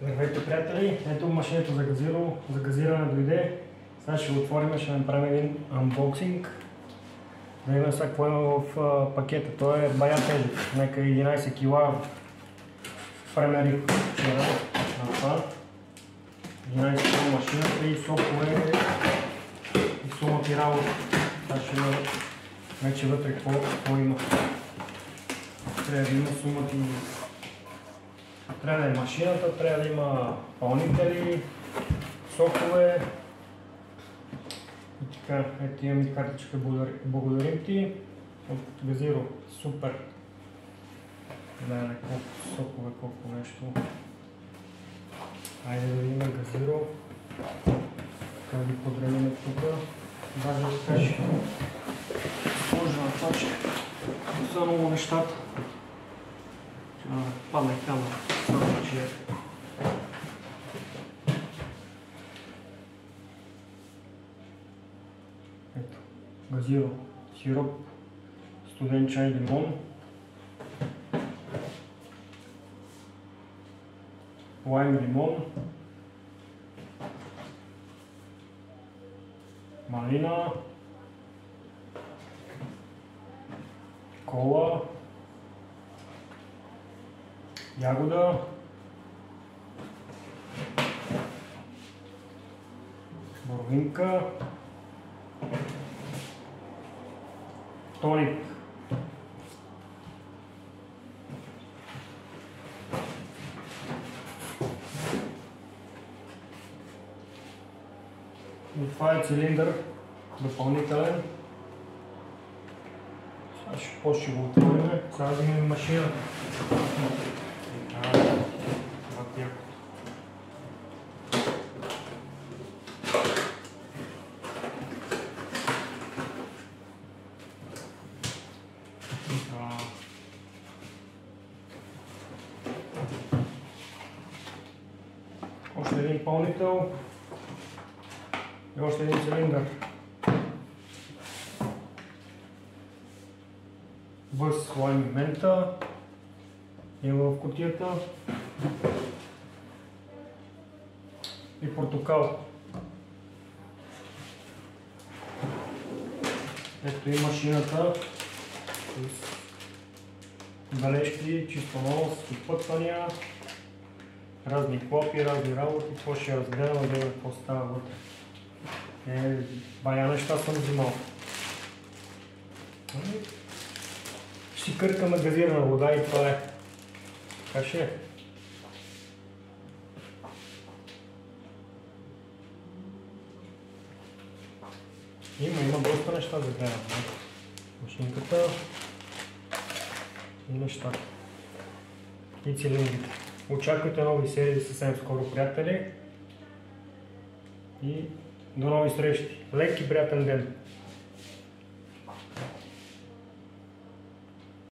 Здравейте, приятели! Ето машината за газиране дойде. Сега ще го отворим, ще направим един анбоксинг. Да видим сега какво има в пакета. Той е бая тежък, нека 11 кг премерих вчера на това. 11 кг машината и сокове и сумата и работа. Сега ще има вече вътре какво има. Трябва да има сумата и трябва да е машината, трябва да има пълнители, сокове. И така, ето имам и картичка, благодарим ти от Газиро, супер. Гледаме колко сокове, колко нещо. Айде да видим Газиро. Така да ги подредим тук. Даже така ще сложа на точка. Са много нещата. Падна камера. Ето, Газиро, сироп, студен чай, лимон, лайм, лимон, малина, кола, ягода, боровинка, тоник, и това е цилиндър допълнителен. Сега ще го отворим. Сега да имаме машина. Още един пълнител и още един цилиндър. Бъс лайм и мента има в кутията и портокал. Ето и машината с бележки, чистонос, изпътвания, разни клопи, разни работи. Какво ще разгледам, да видим какво става вътре. Бая неща съм взимал. Ще си къркаме газирана вода и това е. Така ще е. Има доста неща за гледам. Машинката и нещата. И цилиндрите. Очаквайте нови серии съвсем скоро, приятели. И до нови срещи. Лек и приятен ден!